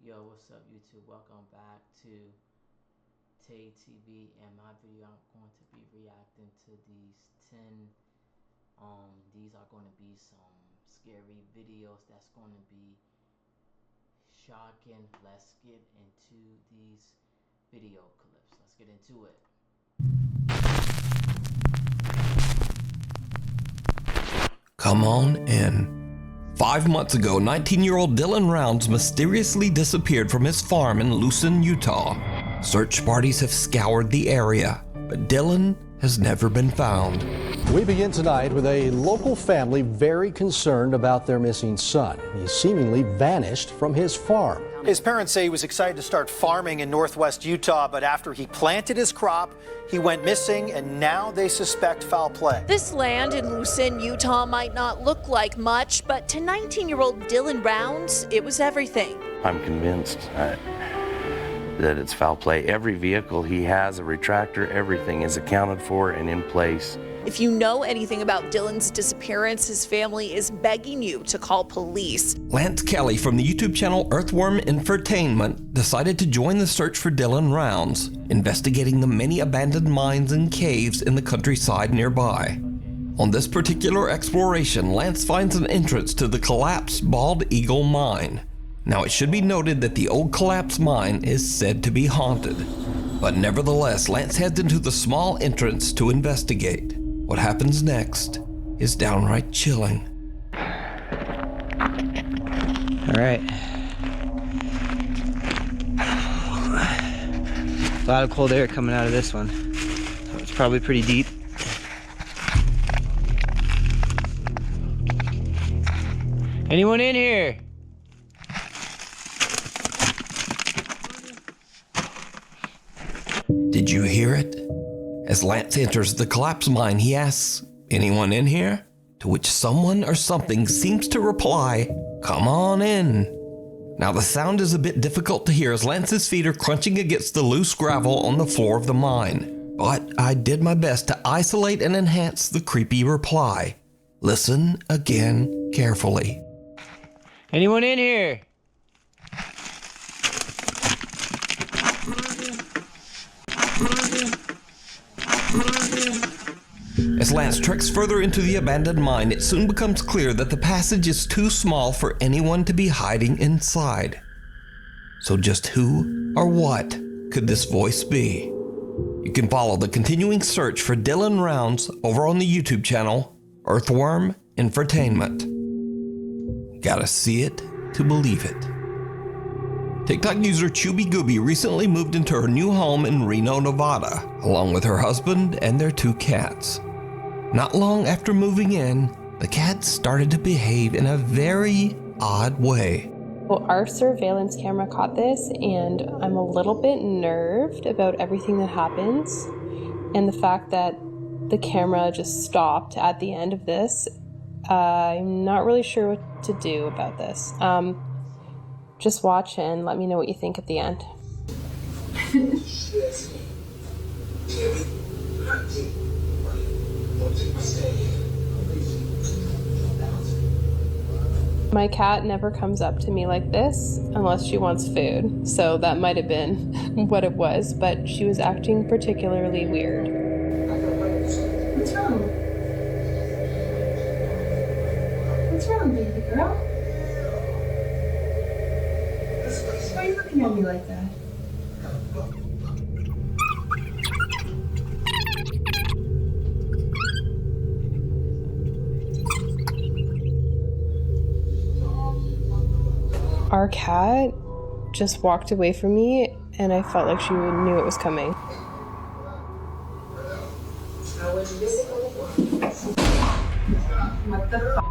Yo, what's up YouTube? Welcome back to Tay TV, and my video I'm going to be reacting to these 10 these are going to be some scary videos that's going to be shocking. Let's get into these video clips. Let's get into it. Come on in. 5 months ago, 19-year-old Dylan Rounds mysteriously disappeared from his farm in Lucin, Utah. Search parties have scoured the area, but Dylan has never been found. We begin tonight with a local family very concerned about their missing son. He seemingly vanished from his farm. His parents say he was excited to start farming in northwest Utah, but after he planted his crop, he went missing, and now they suspect foul play. This land in Lucin, Utah might not look like much, but to 19-year-old Dylan Rounds, it was everything. I'm convinced that it's foul play. Every vehicle he has, a retractor, everything is accounted for and in place. If you know anything about Dylan's disappearance, his family is begging you to call police. Lance Kelly from the YouTube channel Earthworm Infotainment decided to join the search for Dylan Rounds, investigating the many abandoned mines and caves in the countryside nearby. On this particular exploration, Lance finds an entrance to the collapsed Bald Eagle mine. Now, it should be noted that the old collapsed mine is said to be haunted, but nevertheless, Lance heads into the small entrance to investigate. What happens next is downright chilling. All right. A lot of cold air coming out of this one, so it's probably pretty deep. Anyone in here? Did you hear it? As Lance enters the collapsed mine, he asks, "Anyone in here?" To which someone or something seems to reply, "Come on in." Now, the sound is a bit difficult to hear as Lance's feet are crunching against the loose gravel on the floor of the mine, but I did my best to isolate and enhance the creepy reply. Listen again carefully. Anyone in here? As Lance treks further into the abandoned mine, it soon becomes clear that the passage is too small for anyone to be hiding inside. So just who or what could this voice be? You can follow the continuing search for Dylan Rounds over on the YouTube channel Earthworm Infotainment. Gotta see it to believe it. TikTok user Chubby Gooby recently moved into her new home in Reno, Nevada, along with her husband and their 2 cats. Not long after moving in, the cats started to behave in a very odd way. Well, our surveillance camera caught this, and I'm a little bit nerved about everything that happens, and the fact that the camera just stopped at the end of this. I'm not really sure what to do about this. Just watch and let me know what you think at the end. My cat never comes up to me like this unless she wants food, so that might have been what it was, but she was acting particularly weird. What's wrong? What's wrong, baby girl? Why are you looking at me like that? Our cat just walked away from me, and I felt like she knew it was coming. What the f***?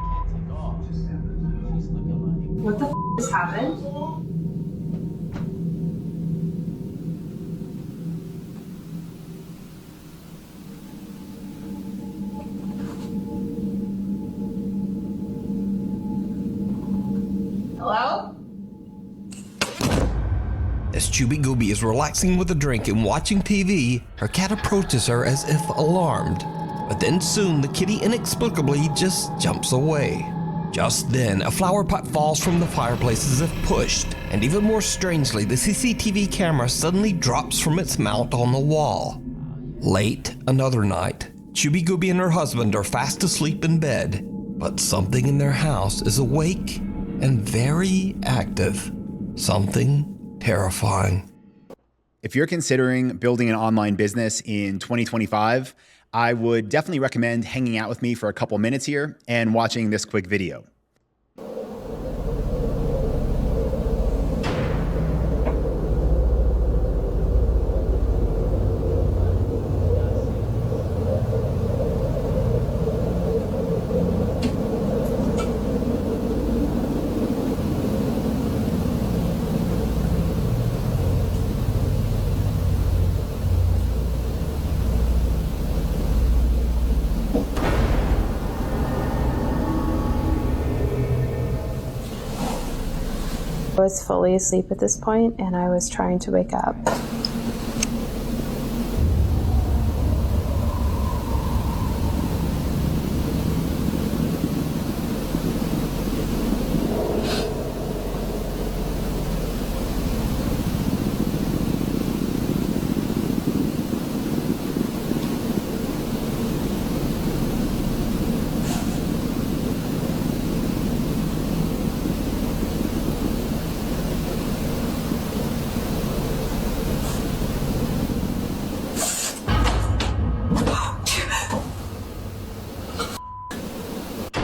What the f*** just happened? Hello? As Chubby Gooby is relaxing with a drink and watching TV, her cat approaches her as if alarmed. But then soon the kitty inexplicably just jumps away. Just then, a flower pot falls from the fireplace as if pushed, and even more strangely, the CCTV camera suddenly drops from its mount on the wall. Late another night, Chubby Gooby and her husband are fast asleep in bed, but something in their house is awake and very active. Something terrifying. If you're considering building an online business in 2025, I would definitely recommend hanging out with me for a couple minutes here and watching this quick video. I was fully asleep at this point, and I was trying to wake up.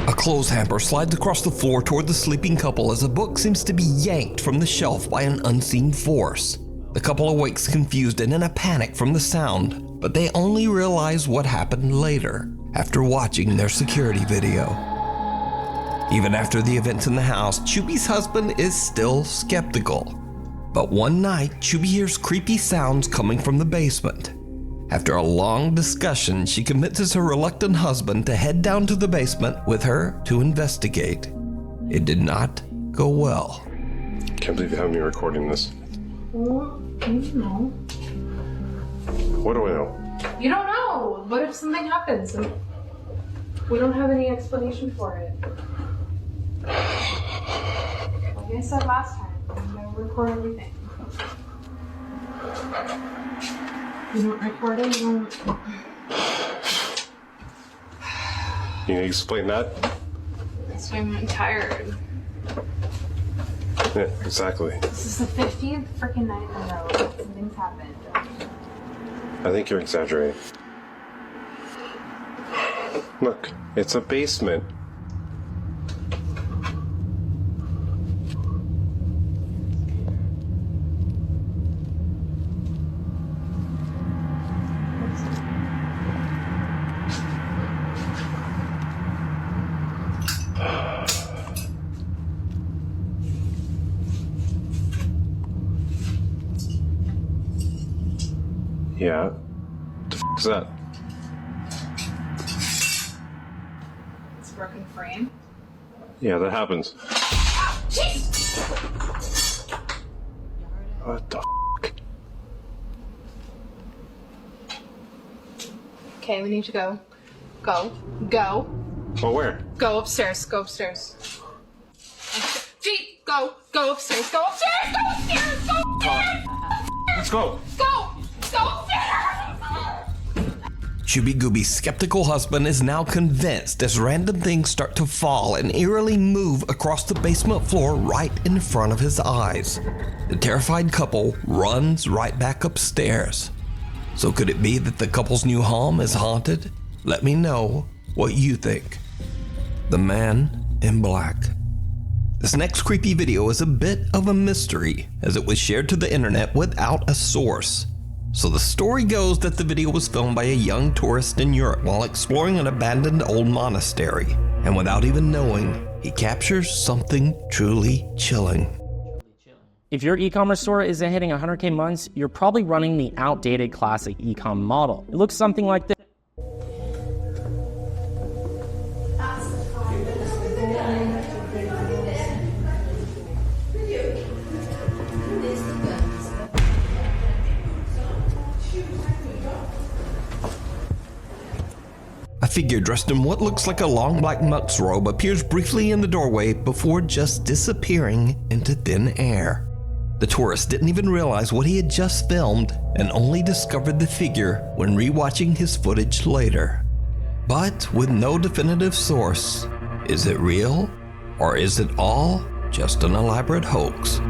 A clothes hamper slides across the floor toward the sleeping couple as a book seems to be yanked from the shelf by an unseen force. The couple awakes confused and in a panic from the sound, but they only realize what happened later, after watching their security video. Even after the events in the house, Chubby's husband is still skeptical. But one night, Chubby hears creepy sounds coming from the basement. After a long discussion, she convinces her reluctant husband to head down to the basement with her to investigate. It did not go well. Can't believe you have me recording this. Well, you know. What do I know? You don't know. What if something happens and we don't have any explanation for it? Like I said last time, I'm gonna record everything. You don't record it, you don't. Can you explain that? That's why I'm tired. Yeah, exactly. This is the 15th freaking night in a row that something's happened. I think you're exaggerating. Look, it's a basement. Yeah. What the f is that? It's a broken frame. Yeah, that happens. Jeez! What the f? Okay, we need to go. Go. Go. Oh, where? Go upstairs. Go upstairs. Gee, go. Go upstairs. Go upstairs. Go upstairs. Go upstairs. Let's go. Go. Go upstairs. Chubby Gooby's skeptical husband is now convinced as random things start to fall and eerily move across the basement floor right in front of his eyes. The terrified couple runs right back upstairs. So could it be that the couple's new home is haunted? Let me know what you think. The Man in Black. This next creepy video is a bit of a mystery as it was shared to the internet without a source. So the story goes that the video was filmed by a young tourist in Europe while exploring an abandoned old monastery. And without even knowing, he captures something truly chilling. If your e-commerce store isn't hitting 100K months, you're probably running the outdated classic e-com model. It looks something like this. figure dressed in what looks like a long black monk's robe appears briefly in the doorway before just disappearing into thin air. The tourist didn't even realize what he had just filmed and only discovered the figure when rewatching his footage later. But with no definitive source, is it real or is it all just an elaborate hoax?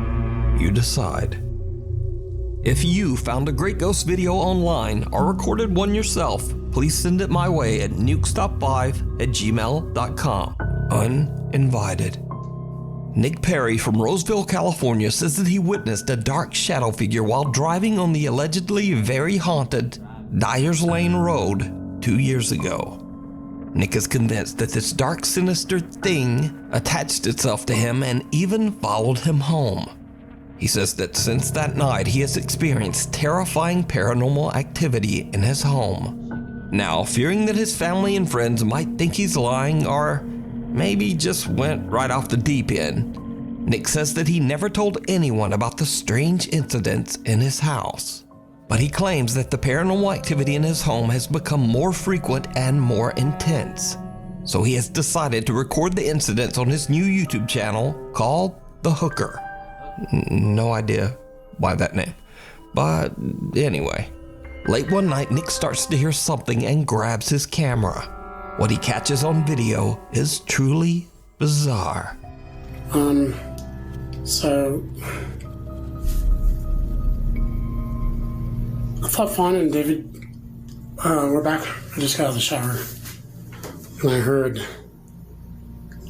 You decide. If you found a great ghost video online or recorded one yourself, please send it my way at nukestop5@gmail.com. Uninvited. Nick Perry from Roseville, California says that he witnessed a dark shadow figure while driving on the allegedly very haunted Dyers Lane Road 2 years ago. Nick is convinced that this dark, sinister thing attached itself to him and even followed him home. He says that since that night, he has experienced terrifying paranormal activity in his home. Now, fearing that his family and friends might think he's lying or maybe just went right off the deep end, Nick says that he never told anyone about the strange incidents in his house. But he claims that the paranormal activity in his home has become more frequent and more intense. So he has decided to record the incidents on his new YouTube channel called The Hooker. No idea why that name. But anyway, late one night, Nick starts to hear something and grabs his camera. What he catches on video is truly bizarre. So I thought Fawn and David were back. I just got out of the shower and I heard,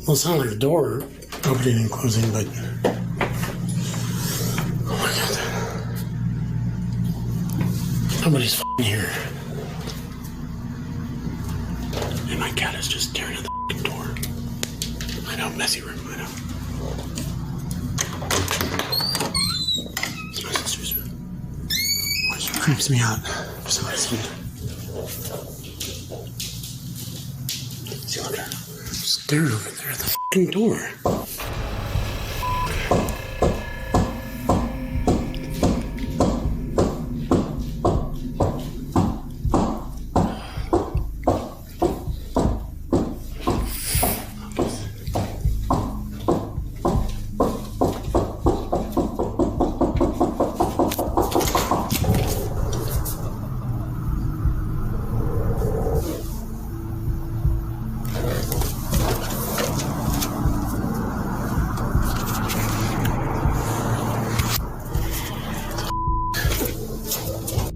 well, it sounded like a door opening and closing, but oh my God. Somebody's f***ing here. And my cat is just staring at the f***ing door. I know, messy room, I know. It's my sister's room. Which creeps me out. Somebody's in there. See, look at her. Staring over there at the f***ing door.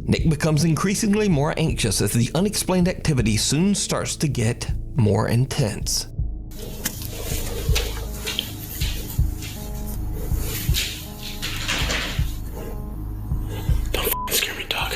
Nick becomes increasingly more anxious as the unexplained activity soon starts to get more intense. Don't f***ing scare me, dog.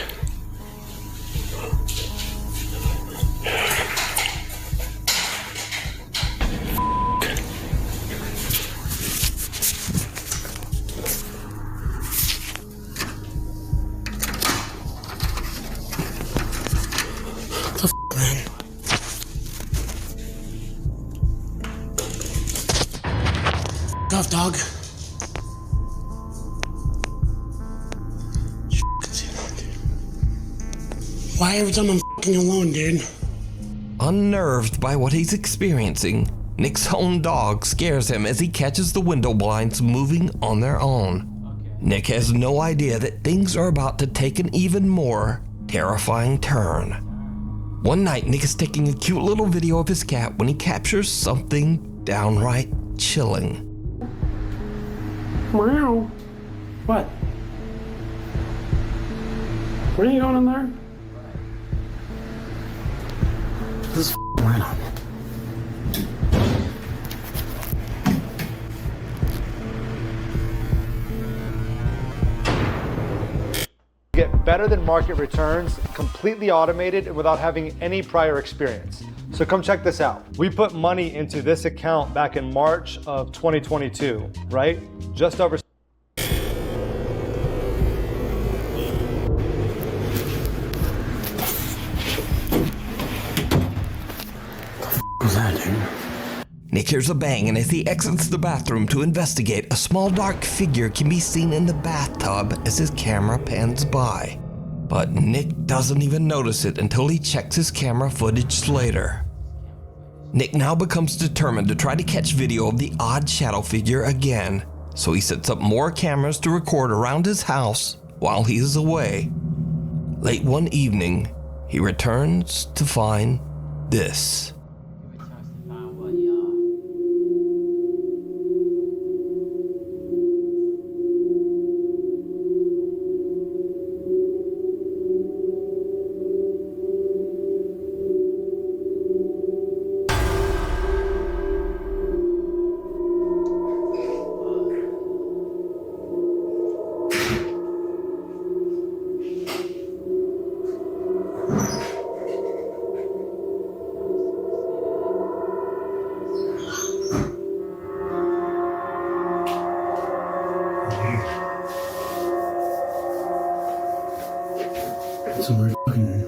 Off, dog. Why every time I'm f***ing alone, dude? Unnerved by what he's experiencing, Nick's own dog scares him as he catches the window blinds moving on their own. Nick has no idea that things are about to take an even more terrifying turn. One night, Nick is taking a cute little video of his cat when he captures something downright chilling. Meow. What? What are you going in there? This is right on. Get better than market returns, completely automated and without having any prior experience. So come check this out. We put money into this account back in March of 2022, right? Just over. What's that, dude? Nick hears a bang, and as he exits the bathroom to investigate, a small dark figure can be seen in the bathtub as his camera pans by. But Nick doesn't even notice it until he checks his camera footage later. Nick now becomes determined to try to catch video of the odd shadow figure again, so he sets up more cameras to record around his house while he is away. Late one evening, he returns to find this. Somewhere fucking.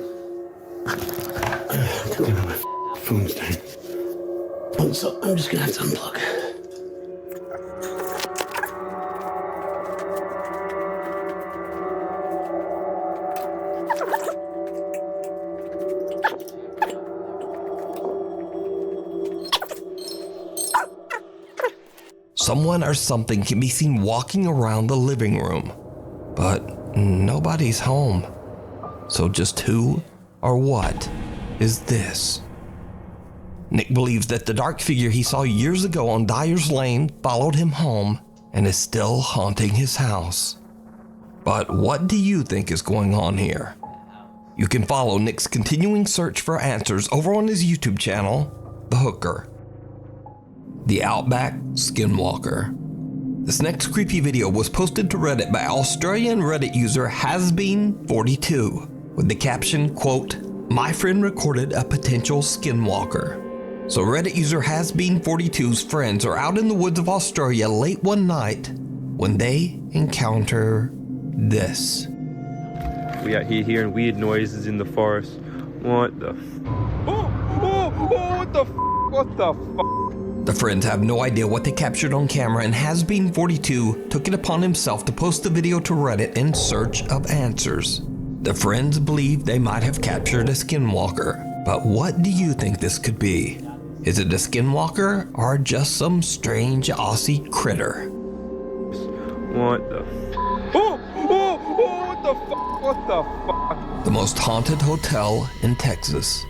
God, my phone's dying. Oh, so I'm just gonna have to unplug. Someone or something can be seen walking around the living room, but nobody's home. So just who or what is this? Nick believes that the dark figure he saw years ago on Dyer's Lane followed him home and is still haunting his house. But what do you think is going on here? You can follow Nick's continuing search for answers over on his YouTube channel, The Hooker. The Outback Skinwalker. This next creepy video was posted to Reddit by Australian Reddit user Hasbeen42 with the caption, quote, "My friend recorded a potential skinwalker." So Reddit user Hasbeen42's friends are out in the woods of Australia late one night when they encounter this. We out here hearing weird noises in the forest. What the what the what the The friends have no idea what they captured on camera, and Hasbeen42 took it upon himself to post the video to Reddit in search of answers. The friends believe they might have captured a skinwalker, but what do you think this could be? Is it a skinwalker or just some strange Aussie critter? What the what the fuck? The most haunted hotel in Texas.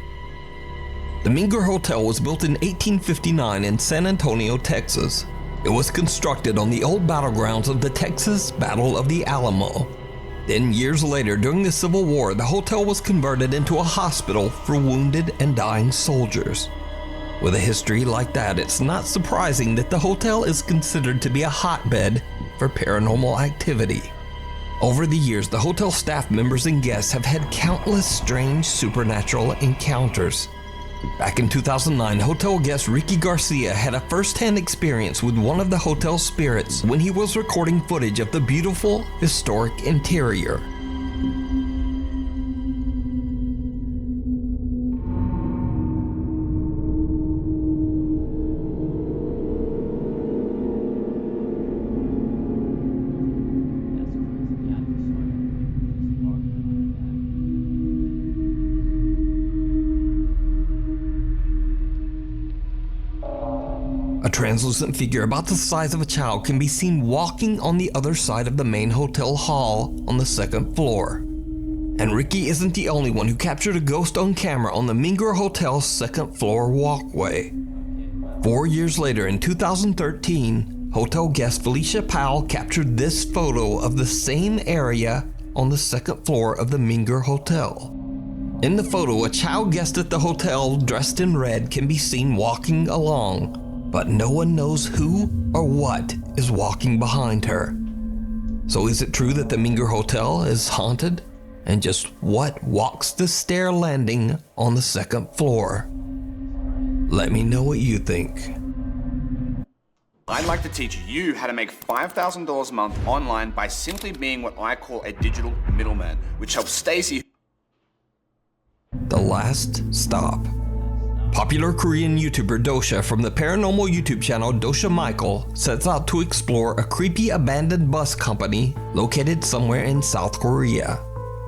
The Menger Hotel was built in 1859 in San Antonio, Texas. It was constructed on the old battlegrounds of the Texas Battle of the Alamo. Then years later, during the Civil War, the hotel was converted into a hospital for wounded and dying soldiers. With a history like that, it's not surprising that the hotel is considered to be a hotbed for paranormal activity. Over the years, the hotel staff members and guests have had countless strange supernatural encounters. Back in 2009, hotel guest Ricky Garcia had a first-hand experience with one of the hotel spirits when he was recording footage of the beautiful, historic interior. A translucent figure about the size of a child can be seen walking on the other side of the main hotel hall on the second floor. And Ricky isn't the only one who captured a ghost on camera on the Menger Hotel's second floor walkway. 4 years later, in 2013, hotel guest Felicia Powell captured this photo of the same area on the second floor of the Menger Hotel. In the photo, a child guest at the hotel dressed in red can be seen walking along, but no one knows who or what is walking behind her. So is it true that the Menger Hotel is haunted? And just what walks the stair landing on the second floor? Let me know what you think. I'd like to teach you how to make $5,000 a month online by simply being what I call a digital middleman, which helps Stacy. The Last Stop. Popular Korean YouTuber Dosha from the paranormal YouTube channel Dosha Michael sets out to explore a creepy abandoned bus company located somewhere in South Korea.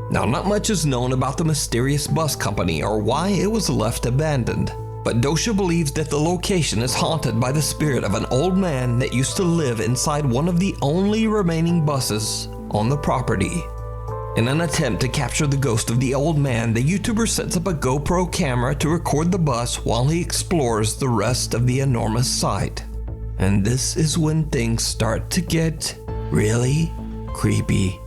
Now, not much is known about the mysterious bus company or why it was left abandoned, but Dosha believes that the location is haunted by the spirit of an old man that used to live inside one of the only remaining buses on the property. In an attempt to capture the ghost of the old man, the YouTuber sets up a GoPro camera to record the bus while he explores the rest of the enormous site. And this is when things start to get really creepy.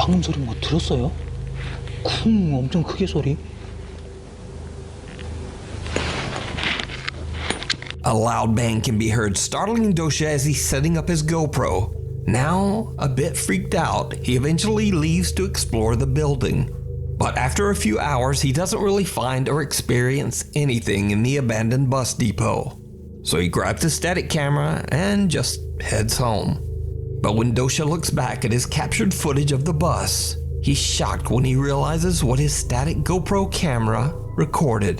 방금 소리 뭐 들었어요? 쿵 엄청 크게 소리. A loud bang can be heard, startling Dosha as he's setting up his GoPro. Now, a bit freaked out, he eventually leaves to explore the building. But after a few hours, he doesn't really find or experience anything in the abandoned bus depot. So he grabs his static camera and just heads home. But when Dosha looks back at his captured footage of the bus, he's shocked when he realizes what his static GoPro camera recorded.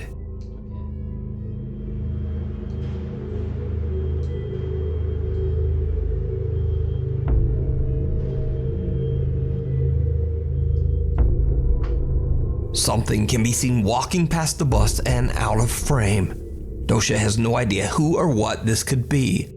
Something can be seen walking past the bus and out of frame. Dosha has no idea who or what this could be.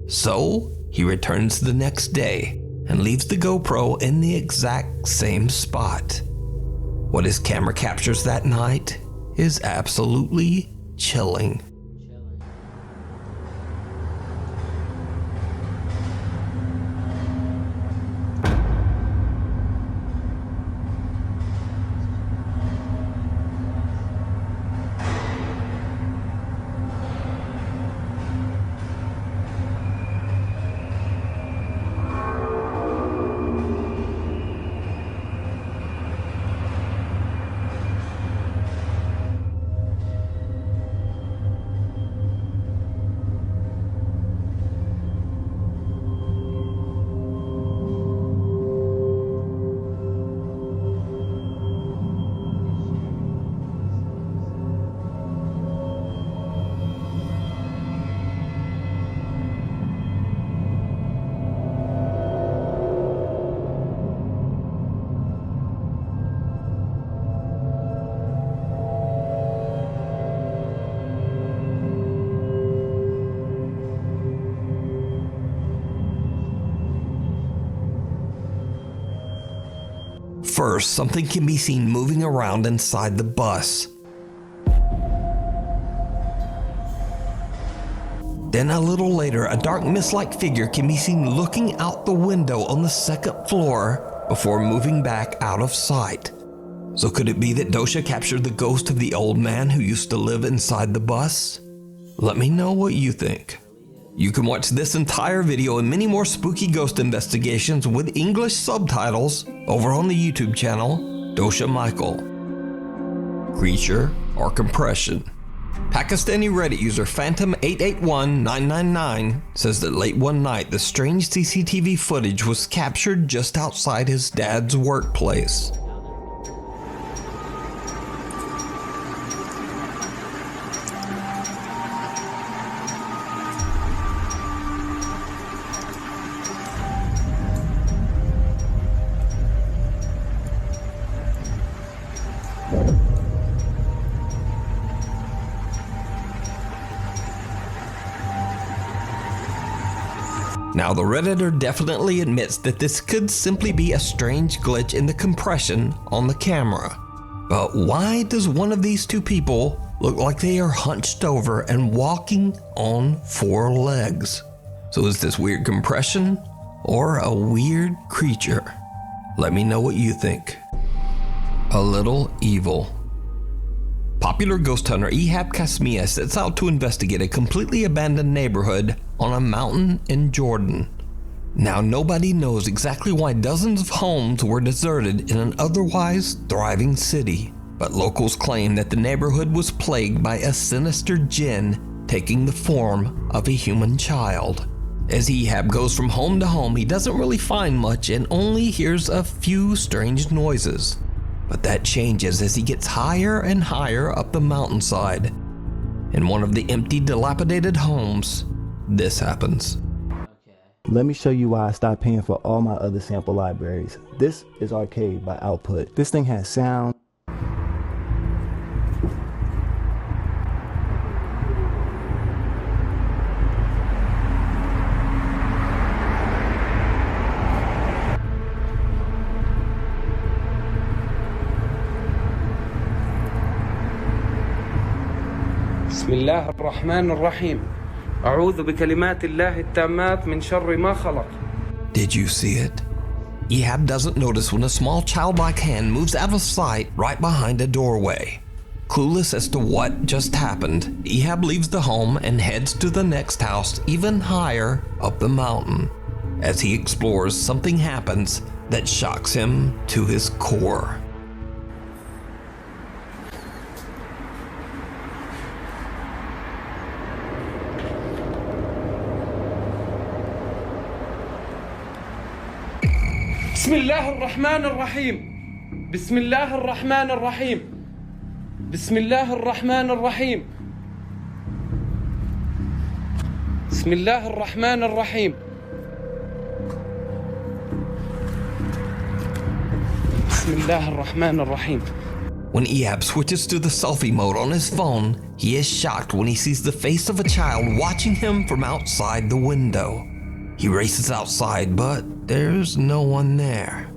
So, he returns the next day and leaves the GoPro in the exact same spot. What his camera captures that night is absolutely chilling. First, something can be seen moving around inside the bus. Then a little later, a dark mist-like figure can be seen looking out the window on the second floor before moving back out of sight. So could it be that Dosha captured the ghost of the old man who used to live inside the bus? Let me know what you think. You can watch this entire video and many more spooky ghost investigations with English subtitles over on the YouTube channel, Dosha Michael. Creature or compression? Pakistani Reddit user Phantom881999 says that late one night the strange CCTV footage was captured just outside his dad's workplace. Now, the Redditor definitely admits that this could simply be a strange glitch in the compression on the camera. But why does one of these two people look like they are hunched over and walking on four legs? So is this weird compression or a weird creature? Let me know what you think. A little evil. Popular ghost hunter Ehab Kasmia sets out to investigate a completely abandoned neighborhood on a mountain in Jordan. Now, nobody knows exactly why dozens of homes were deserted in an otherwise thriving city, but locals claim that the neighborhood was plagued by a sinister jinn taking the form of a human child. As Ehab goes from home to home, he doesn't really find much and only hears a few strange noises. But that changes as he gets higher and higher up the mountainside. In one of the empty, dilapidated homes, this happens. Let me show you why I stopped paying for all my other sample libraries. This is Arcade by Output. This thing has sound. بسم الله الرحمن الرحيم أعوذ بكلمات الله التامات من شر ما خلق. Did you see it? Ehab doesn't notice when a small childlike hand moves out of sight right behind a doorway. Clueless as to what just happened, Ehab leaves the home and heads to the next house even higher up the mountain. As he explores, something happens that shocks him to his core. بسم الله الرحمن الرحيم بسم الله الرحمن الرحيم بسم الله الرحمن الرحيم بسم الله الرحمن الرحيم بسم الله الرحمن الرحيم. When Ehab switches to the selfie mode on his phone, he is shocked when he sees the face of a child watching him from outside the window. He races outside, but there's no one there.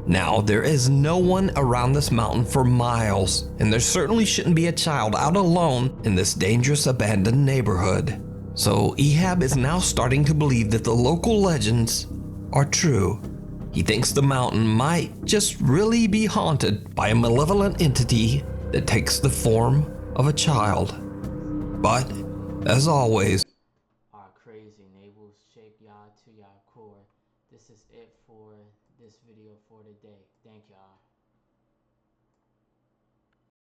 Now, there is no one around this mountain for miles, and there certainly shouldn't be a child out alone in this dangerous abandoned neighborhood. So Ehab is now starting to believe that the local legends are true. He thinks the mountain might just really be haunted by a malevolent entity that takes the form of a child. But, as always, This is it for this video for today. Thank y'all.